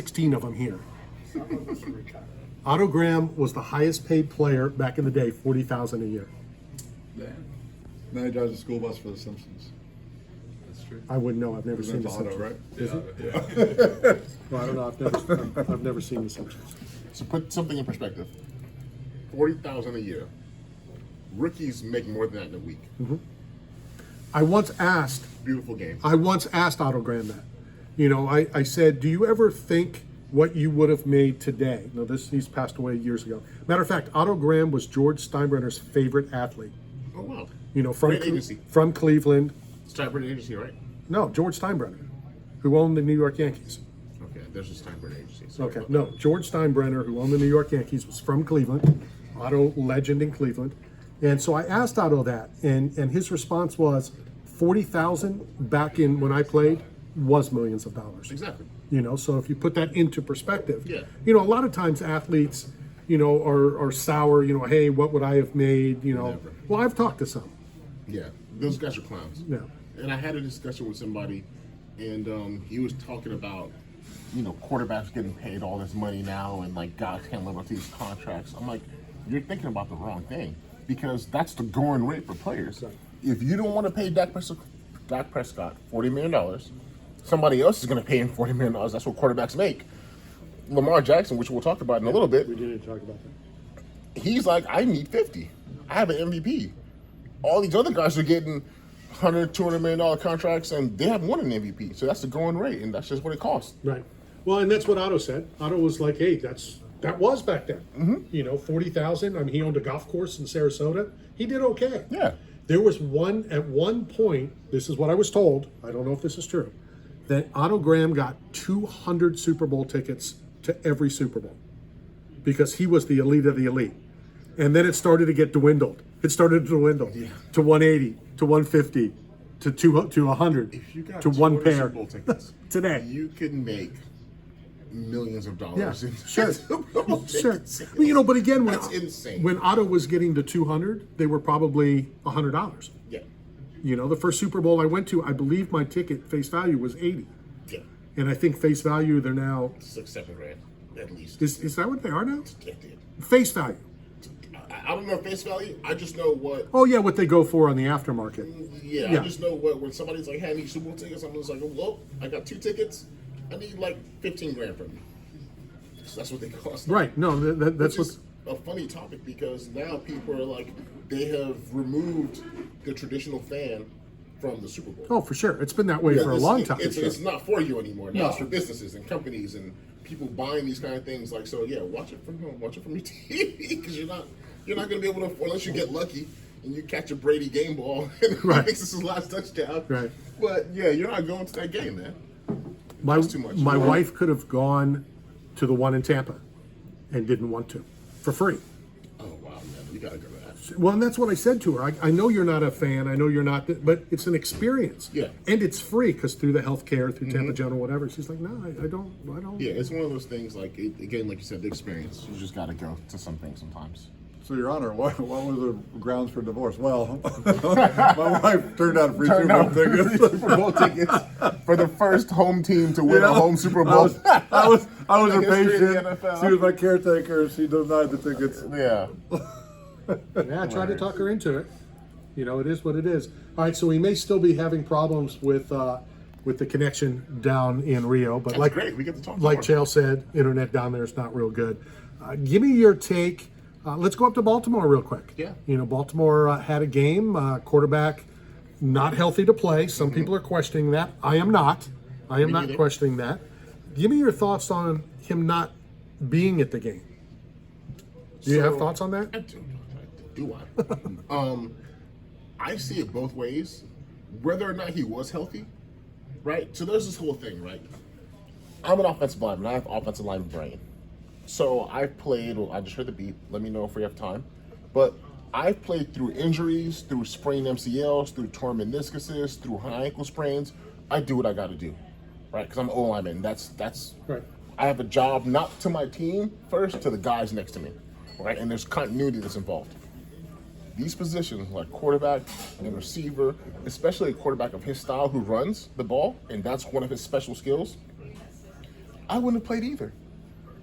16 of them here. Otto Graham was the highest paid player back in the day, $40,000 a year. Yeah. Now he drives a school bus for the Simpsons. That's true. I wouldn't know. I've never seen That's the Otto, Simpsons. right? Yeah. Well, I don't know. I've never seen the Simpsons. So put something in perspective. 40,000 a year. Rookies make more than that in a week. I once asked Beautiful game. Otto Graham that. You know, I said, do you ever think what you would have made today? No, he's passed away years ago. Matter of fact, Otto Graham was George Steinbrenner's favorite athlete. Oh wow. You know, from Great agency. from Cleveland. Steinbrenner agency, right? No, George Steinbrenner, who owned the New York Yankees. Okay, there's a Steinbrenner agency. Sorry Okay, about no, George Steinbrenner, who owned the New York Yankees, was from Cleveland. Otto, legend in Cleveland. And so I asked Otto that, and his response was, 40,000 back in when I played was millions of dollars. that. Exactly. You know, so if you put that into perspective, Yeah. you know, a lot of times athletes, you know, are sour, you know, hey, what would I have made, you know. Never. Well, I've talked to some. Yeah, those guys are clowns. Yeah. And I had a discussion with somebody, and he was talking about, you know, quarterbacks getting paid all this money now, and like guys can't live up to these contracts. I'm like, you're thinking about the wrong thing, because that's the going rate for players. Right. If you don't want to pay Dak Prescott $40 million, somebody else is going to pay him $40 million. That's what quarterbacks make. Lamar Jackson, which we'll talk about in a little bit, We didn't talk about that. he's like, I need 50. I have an MVP. All these other guys are getting $100, $200 million contracts, and they haven't won an MVP. So that's the going rate, and that's just what it costs. Right. Well, and that's what Otto said. Otto was like, hey, that was back then. You know, 40,000. I mean, he owned a golf course in Sarasota. He did okay. Yeah. There was at one point, this is what I was told, I don't know if this is true, that Otto Graham got 200 Super Bowl tickets to every Super Bowl because he was the elite of the elite. And then it started to get dwindled. It started to dwindle to 180, to 150, to 100, If you got to one 200 pair Super Bowl tickets today. you can make millions of Yeah, dollars in sure. Super Bowl Sure. tickets. Well, you know, but again, That's insane. when Otto was getting to 200, they were probably $100. Yeah. You know, the first Super Bowl I went to, I believe my ticket face value was 80. Yeah. And I think face value, they're now, 6-7 grand at least. is that what they are now? Yeah, dude. Face value. I don't know face value. I just know what. Oh, yeah, what they go for on the aftermarket. Yeah, Yeah. I just know what when somebody's like, "Hey, I need Super Bowl tickets." I'm just like, "Oh, well, I got 2 tickets. I need like 15 grand from you." So that's what they cost. Right, no, that's Which what, is a funny topic because now people are like, they have removed the traditional fan from the Super Bowl. oh, for sure. It's been that way for a long time. It's not for you anymore. Now No. it's for businesses and companies and people buying these kind of things. Like, so yeah, watch it from home, watch it from your TV because you're not going to be able to, unless you get lucky and you catch a Brady game ball and Right. he makes his last touchdown. Right. But yeah, you're not going to that game, man. My, That's too much. my wife could have gone to the one in Tampa and didn't want to for free. Oh wow, man, you got to go to that. Well, and that's what I said to her. I know you're not a fan. I know you're not, but it's an experience. Yeah. And it's free because through the healthcare, through Tampa General, whatever. She's like, no, I don't. Yeah, it's one of those things. Like again, like you said, the experience. You just got to go to some things sometimes. So, Your Honor, what was the grounds for divorce? Well, my wife turned out free Super Bowl tickets. Super Bowl tickets for the first home team to win a home Super Bowl. I was a History of the patient. NFL. She was my caretaker. She denied the tickets. Yeah. Yeah, I tried to talk her into it. You know, it is what it is. All right, so we may still be having problems with the connection down in Rio, but That's great. We get to talk like more. Chael said, internet down there is not real good. Give me your take. Let's go up to Baltimore real quick. Yeah. You know, Baltimore had a game. Quarterback not healthy to play. Some people are questioning that. I am not. I am not neither. questioning that. Give me your thoughts on him not being at the game. Do you have thoughts on that? I do. Do I? I see it both ways. Whether or not he was healthy, right? So there's this whole thing, right? I'm an offensive lineman. I have offensive line brain. So I've played, well, I just heard the beep. Let me know if we have time. But I've played through injuries, through sprained MCLs, through torn meniscuses, through high ankle sprains. I do what I got to do, right? Because I'm an O-lineman. That's Right. I have a job not to my team first, to the guys next to me, right? And there's continuity that's involved. These positions, like quarterback and receiver, especially a quarterback of his style who runs the ball, and that's one of his special skills, I wouldn't have played either.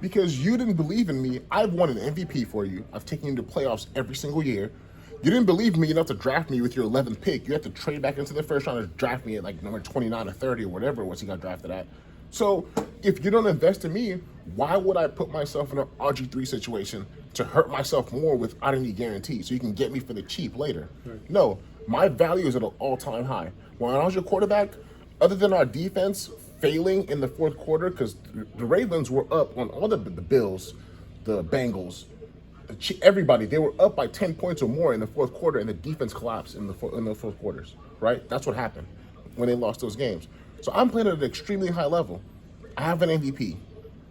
Because you didn't believe in me. I've won an MVP for you. I've taken you to playoffs every single year. You didn't believe me enough to draft me with your 11th pick. You had to trade back into the first round to draft me at like number 29 or 30 or whatever it was he got drafted at. So if you don't invest in me, why would I put myself in an RG3 situation to hurt myself more without any guarantee so you can get me for the cheap later? Right. No, my value is at an all-time high. When I was your quarterback, other than our defense failing in the fourth quarter, because the Ravens were up on all the Bills, the Bengals, everybody, they were up by 10 points or more in the fourth quarter, and the defense collapsed in the fourth quarters, right? That's what happened when they lost those games. So I'm playing at an extremely high level. I have an MVP.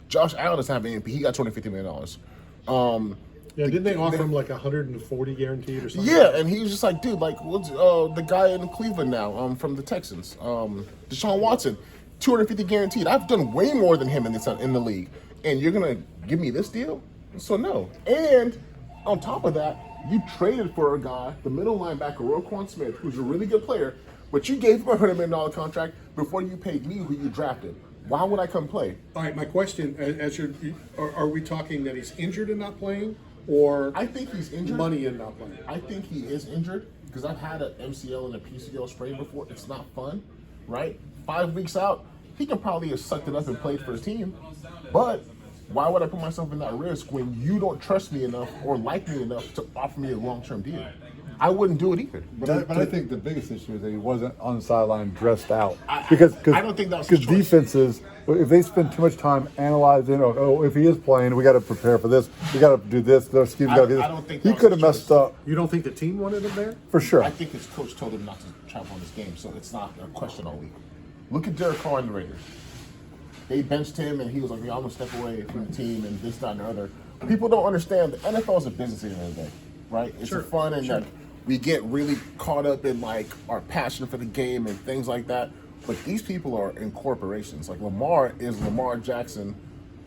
Josh Allen doesn't have an MVP. He got $250 million. Yeah, didn't they offer him like 140 guaranteed or something? Yeah, and he was just like, dude, like, what's the guy in Cleveland now from the Texans, Deshaun Watson, 250 guaranteed. I've done way more than him in the league, and you're gonna give me this deal? So no. And on top of that, you traded for a guy, the middle linebacker, Roquan Smith, who's a really good player, but you gave him a $100 million contract before you paid me who you drafted. Why would I come play? All right, my question, are we talking that he's injured and not playing, or I think he's injured. Money and not playing? I think he is injured because I've had an MCL and a PCL sprain before. It's not fun, right? 5 weeks out, he can probably have sucked it up and played for his team. But why would I put myself in that risk when you don't trust me enough or like me enough to offer me a long-term deal? I wouldn't do it either. But I think the biggest issue is that he wasn't on the sideline dressed out. I don't think that was because the choice. defenses, if they spend too much time analyzing, if he is playing, we got to prepare for this. We got to do this. Their scheme got to do this. I don't think that he was could have the messed choice. up You don't think the team wanted him there? for sure. I think his coach told him not to travel on this game, so it's not a question all week. Look at Derek Carr and the Raiders. They benched him, and he was like, "I'm gonna step away from the team," and this, that, and the other. People don't understand the NFL is a business at the end of the day, right? It's fun, and like, we get really caught up in like our passion for the game and things like that. But these people are in corporations. Like Lamar is Lamar Jackson,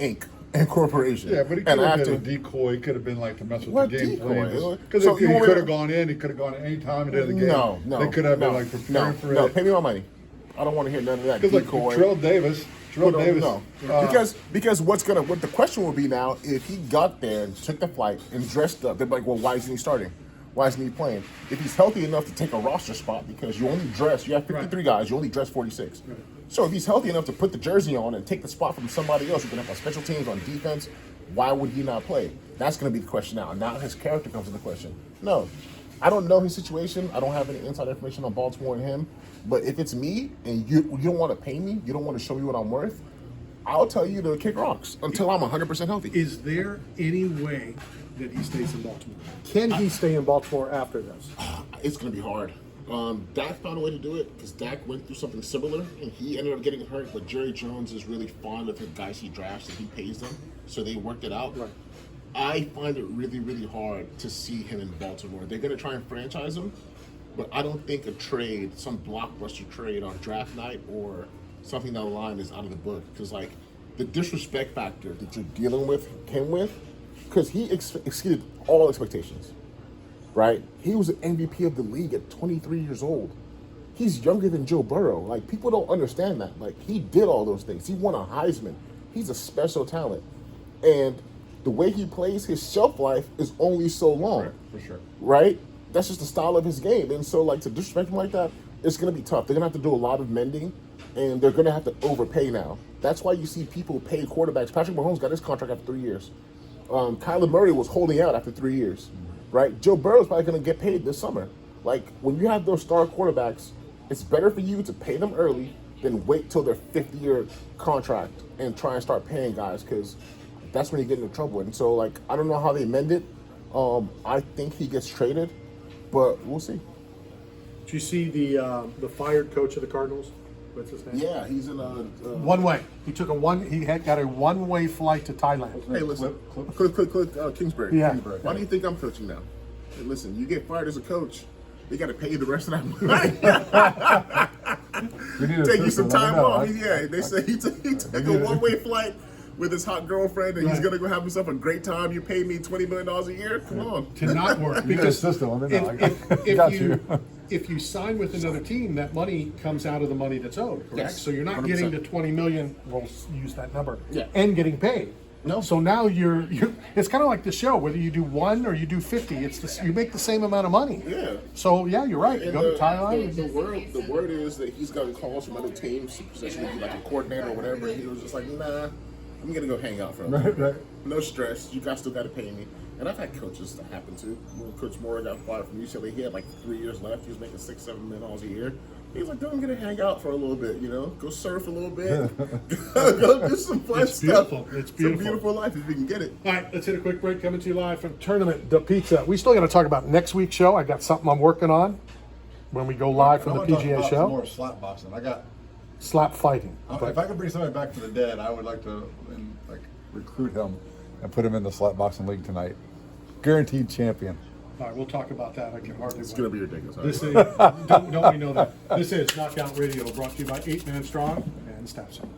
Inc. Incorporation. Yeah, but he could have been a decoy. He could have been like to mess with What the game decoy? plan. Because So he you want me could to- have gone in. He could have gone at any time into the game. No, They could have been like preparing for no. it. Pay me my money. I don't want to hear none of that Because like decoy. Terrell Davis. No. Because what the question will be now, if he got there and took the flight and dressed up, they're like, well, why isn't he starting? Why isn't he playing? If he's healthy enough to take a roster spot, because you have 53 guys, you only dress 46. Right. So if he's healthy enough to put the jersey on and take the spot from somebody else who can have special teams on defense, why would he not play? That's going to be the question now. Now his character comes into question. No, I don't know his situation. I don't have any inside information on Baltimore and him. But if it's me and you don't want to pay me, you don't want to show me what I'm worth, I'll tell you to kick rocks until I'm 100% healthy. Is there any way that he stays in Baltimore? Can he stay in Baltimore after this? It's going to be hard. Dak found a way to do it because Dak went through something similar and he ended up getting hurt. But Jerry Jones is really fond of the guys he drafts and he pays them, so they worked it out. Right. I find it really, really hard to see him in Baltimore. They're going to try and franchise him, but I don't think a trade, some blockbuster trade on draft night or something down the line is out of the book. Because, like, the disrespect factor that you're dealing with him with, because he exceeded all expectations, right? He was an MVP of the league at 23 years old. He's younger than Joe Burrow. Like, people don't understand that. Like, he did all those things. He won a Heisman. He's a special talent. And the way he plays, his shelf life is only so long. Right, for sure. Right? That's just the style of his game. And so, like, to disrespect him like that, it's going to be tough. They're going to have to do a lot of mending, and they're going to have to overpay now. That's why you see people pay quarterbacks. Patrick Mahomes got his contract after 3 years. Kyler Murray was holding out after 3 years. Right? Joe Burrow's probably going to get paid this summer. Like, when you have those star quarterbacks, it's better for you to pay them early than wait till their 50-year contract and try and start paying guys, because that's when you get into trouble. And so, like, I don't know how they mend it. I think he gets traded, but we'll see. Did you see the fired coach of the Cardinals? What's his name? Yeah, he's in a... One way. He took he had got a one-way flight to Thailand. Hey, listen, click, Kingsbury. Yeah. Kingsbury. Why do you think I'm coaching now? Hey, listen, you get fired as a coach, they got to pay you the rest of that money. Take you some time off. They say he took a one-way flight with his hot girlfriend, and he's gonna go have himself a great time. You pay me $20 million a year? Come on. To not work You got a because system. I mean, if got you if you sign with another team, that money comes out of the money that's owed, correct? Yes, So you're not 100%. getting the 20 million. We'll use that number. Yeah. And getting paid. No. So now you're it's kind of like the show, whether you do 1 or you do 50, you make the same amount of money. Yeah. So yeah, you're right. And Go to Thailand. the word is that he's gotten calls from other teams, potentially be like a coordinator or whatever. And he was just like, nah, I'm gonna go hang out for a little bit. Right. No stress. You guys still got to pay me. And I've had coaches that happen to. When Coach Moore got fired from UCLA, he had like 3 years left. He was making $6-7 million a year. He was like, "I'm gonna hang out for a little bit, go surf a little bit, go do some fun It's stuff. beautiful. It's It's a beautiful. beautiful life if we can get it." All right, let's hit a quick break. Coming to you live from Tournament the Pizza. We still got to talk about next week's show. I got something I'm working on when we go live from the PGA Some show. more slap boxing. Slap fighting. If I could bring somebody back from the dead, I would like to recruit him and put him in the slap boxing league tonight. Guaranteed champion. All right, we'll talk about that. I can hardly It's wait. gonna be ridiculous. This is, don't we know that? This is Knockout Radio, brought to you by 8 Man Strong and Staff Center.